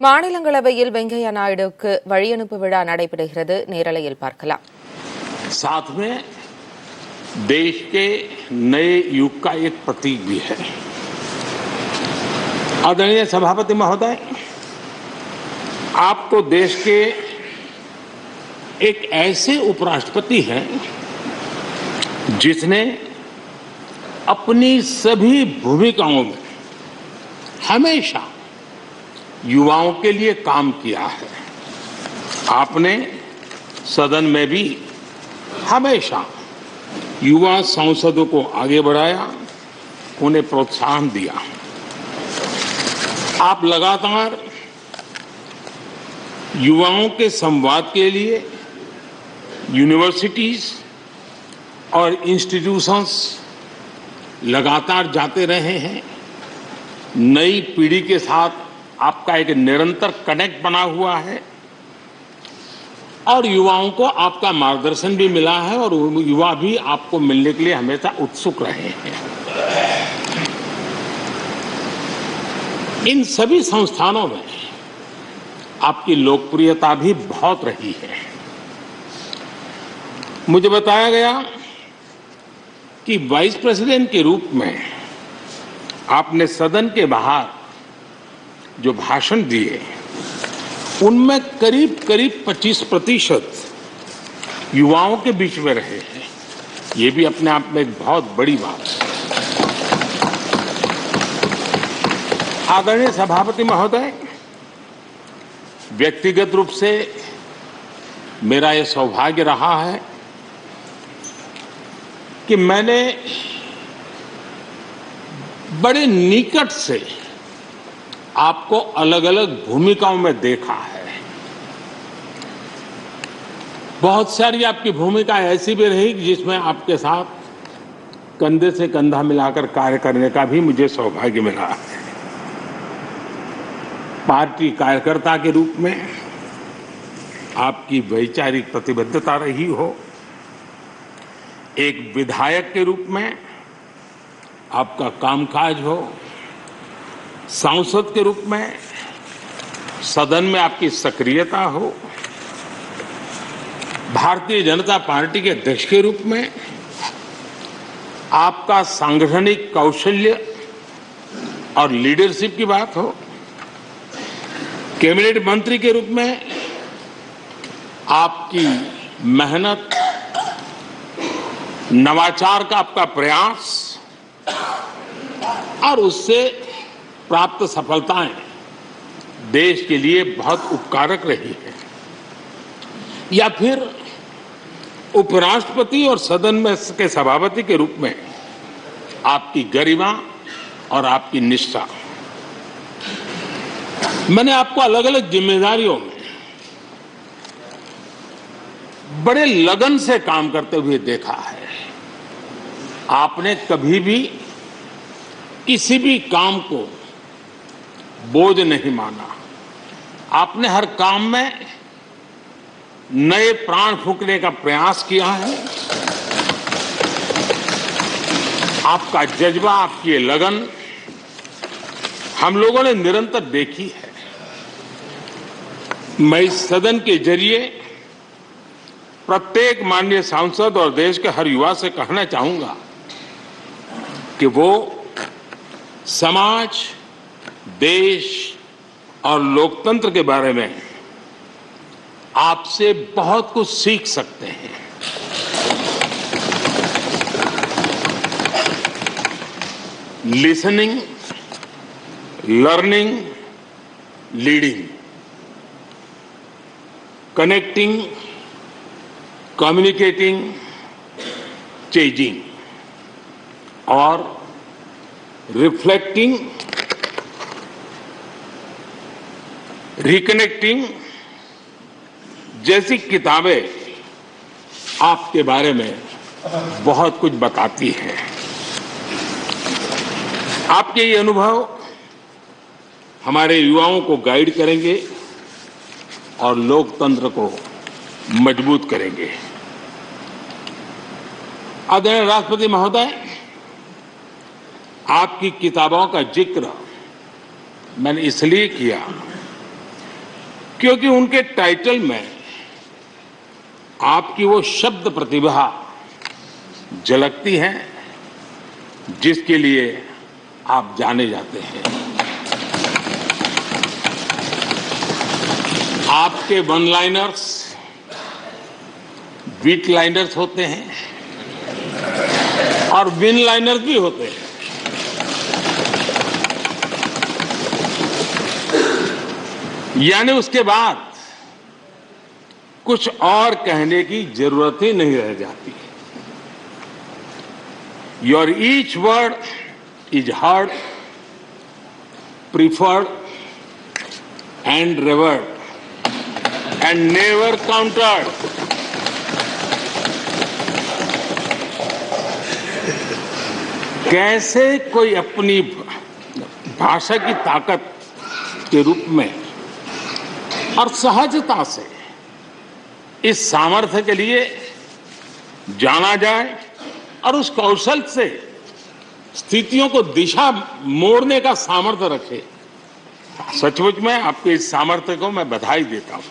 மாநிலங்களவையில் வெங்கையா நாயுடுவுக்கு வழியனுப்பு விழா நடைபெறுகிறது. நேரலையில் பார்க்கலாம். साथ में देश के नए युग का एक प्रतीक भी है। आदरणीय सभापति महोदय, आप तो देश के एक ऐसे उपराष्ट्रपति हैं जिसने अपनी सभी भूमिकाओं में हमेशा युवाओं के लिए काम किया है। आपने सदन में भी हमेशा युवा सांसदों को आगे बढ़ाया, उन्हें प्रोत्साहन दिया। आप लगातार युवाओं के संवाद के लिए यूनिवर्सिटीज और इंस्टीट्यूशंस लगातार जाते रहे हैं। नई पीढ़ी के साथ आपका एक निरंतर कनेक्ट बना हुआ है और युवाओं को आपका मार्गदर्शन भी मिला है और युवा भी आपको मिलने के लिए हमेशा उत्सुक रहे हैं। इन सभी संस्थानों में आपकी लोकप्रियता भी बहुत रही है। मुझे बताया गया कि वाइस प्रेसिडेंट के रूप में आपने सदन के बाहर जो भाषण दिए उनमें करीब 25% युवाओं के बीच में रहे हैं। ये भी अपने आप में एक बहुत बड़ी बात है। आदरणीय सभापति महोदय, व्यक्तिगत रूप से मेरा यह सौभाग्य रहा है कि मैंने बड़े निकट से आपको अलग अलग भूमिकाओं में देखा है। बहुत सारी आपकी भूमिका ऐसी भी रही जिसमें आपके साथ कंधे से कंधा मिलाकर कार्य करने का भी मुझे सौभाग्य मिला है। पार्टी कार्यकर्ता के रूप में आपकी वैचारिक प्रतिबद्धता रही हो, एक विधायक के रूप में आपका कामकाज हो, सांसद के रूप में सदन में आपकी सक्रियता हो, भारतीय जनता पार्टी के अध्यक्ष के रूप में आपका सांगठनिक कौशल्य और लीडरशिप की बात हो, कैबिनेट मंत्री के रूप में आपकी मेहनत, नवाचार का आपका प्रयास और उससे प्राप्त सफलताएं देश के लिए बहुत उपकारक रही है, या फिर उपराष्ट्रपति और सदन में के सभापति के रूप में आपकी गरिमा और आपकी निष्ठा। मैंने आपको अलग अलग जिम्मेदारियों में बड़े लगन से काम करते हुए देखा है। आपने कभी भी किसी भी काम को बोझ नहीं माना। आपने हर काम में नए प्राण फूंकने का प्रयास किया है। आपका जज्बा, आपकी लगन हम लोगों ने निरंतर देखी है। मैं इस सदन के जरिए प्रत्येक माननीय सांसद और देश के हर युवा से कहना चाहूंगा कि वो समाज, देश और लोकतंत्र के बारे में आपसे बहुत कुछ सीख सकते हैं। Listening, learning, leading, connecting, communicating, changing और रिफ्लेक्टिंग, रिकनेक्टिंग जैसी किताबें आपके बारे में बहुत कुछ बताती हैं। आपके ये अनुभव हमारे युवाओं को गाइड करेंगे और लोकतंत्र को मजबूत करेंगे। आदरणीय राष्ट्रपति महोदय, आपकी किताबों का जिक्र मैंने इसलिए किया क्योंकि उनके टाइटल में आपकी वो शब्द प्रतिभा झलकती है जिसके लिए आप जाने जाते हैं। आपके वन लाइनर्स बीट लाइनर्स होते हैं और विन लाइनर्स भी होते हैं। यानी उसके बाद कुछ और कहने की जरूरत ही नहीं रह जाती। Your each word is heard, preferred and revered and never countered. कैसे कोई अपनी भाषा की ताकत के रूप में और सहजता से इस सामर्थ्य के लिए जाना जाए और उस कौशल से स्थितियों को दिशा मोड़ने का सामर्थ्य रखे। सचमुच में आपके इस सामर्थ्य को मैं बधाई देता हूं।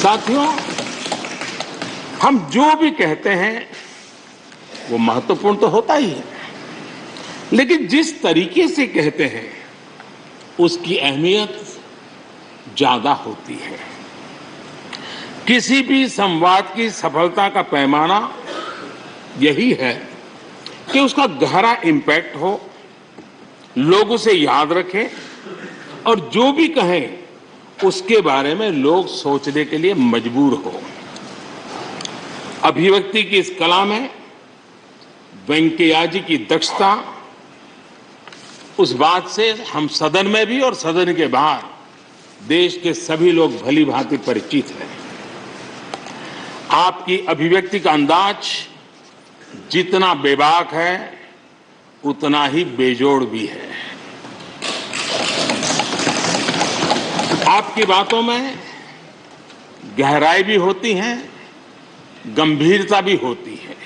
साथियों, हम जो भी कहते हैं वो महत्वपूर्ण तो होता ही है, लेकिन जिस तरीके से कहते हैं उसकी अहमियत ज्यादा होती है। किसी भी संवाद की सफलता का पैमाना यही है कि उसका गहरा इम्पैक्ट हो, लोग उसे याद रखें और जो भी कहें उसके बारे में लोग सोचने के लिए मजबूर हो। अभिव्यक्ति की इस कला में वेंकैया जी की दक्षता, उस बात से हम सदन में भी और सदन के बाहर देश के सभी लोग भली भांति परिचित हैं। आपकी अभिव्यक्ति का अंदाज जितना बेबाक है उतना ही बेजोड़ भी है। आपकी बातों में गहराई भी होती है, गंभीरता भी होती है।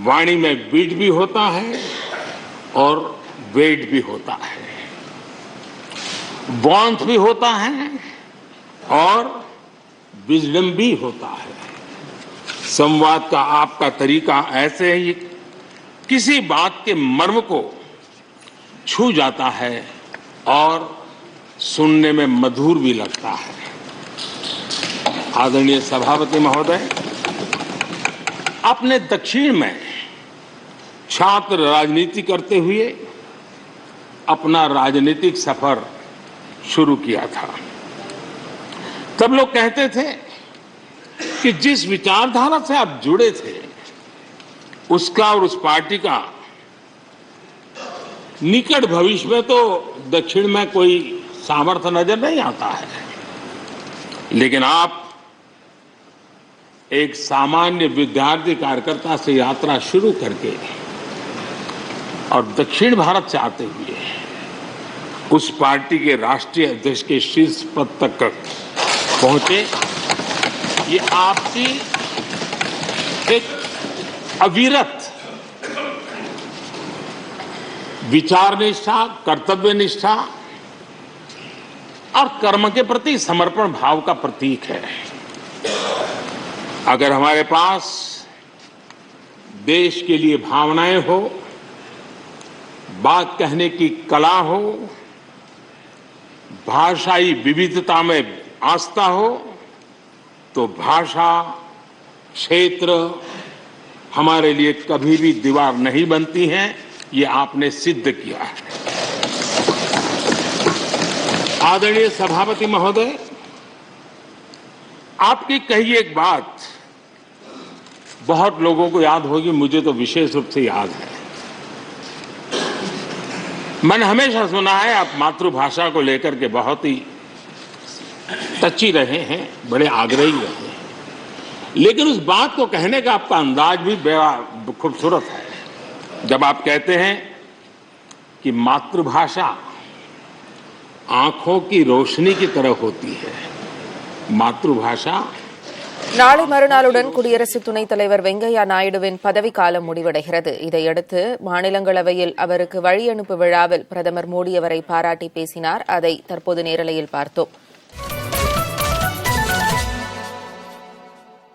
वाणी में बीट भी होता है और वेट भी होता है, वार्मथ भी होता है और विजडम भी होता है। संवाद का आपका तरीका ऐसे ही किसी बात के मर्म को छू जाता है और सुनने में मधुर भी लगता है। आदरणीय सभापति महोदय, आपने दक्षिण में छात्र राजनीति करते हुए अपना राजनीतिक सफर शुरू किया था। तब लोग कहते थे कि जिस विचारधारा से आप जुड़े थे उसका और उस पार्टी का निकट भविष्य में तो दक्षिण में कोई सामर्थ्य नजर नहीं आता है, लेकिन आप एक सामान्य विद्यार्थी कार्यकर्ता से यात्रा शुरू करके और दक्षिण भारत से आते हुए उस पार्टी के राष्ट्रीय अध्यक्ष के शीर्ष पद तक पहुंचे। ये आपकी एक अविरत विचार निष्ठा, कर्तव्य निष्ठा और कर्म के प्रति समर्पण भाव का प्रतीक है। अगर हमारे पास देश के लिए भावनाएं हो, बात कहने की कला हो, भाषाई विविधता में आस्था हो, तो भाषा क्षेत्र हमारे लिए कभी भी दीवार नहीं बनती हैं। ये आपने सिद्ध किया है। आदरणीय सभापति महोदय, आपकी कही एक बात बहुत लोगों को याद होगी, मुझे तो विशेष रूप से याद है। मैंने हमेशा सुना है आप मातृभाषा को लेकर के बहुत ही टची रहे हैं, बड़े आग्रही रहे हैं, लेकिन उस बात को कहने का आपका अंदाज भी बड़ा खूबसूरत है। जब आप कहते हैं कि मातृभाषा आंखों की रोशनी की तरह होती है, मातृभाषा நாளை மறுநாளுடன் குடியரசு துணைத் தலைவர் வெங்கையா நாயுடுவின் பதவிக்காலம் முடிவடைகிறது. இதையடுத்து மாநிலங்களவையில் அவருக்கு வழியனுப்பு விழாவில் பிரதமர் மோடி அவரை பாராட்டி பேசினார். அதை தற்போது நேரலையில் பார்த்தோம்.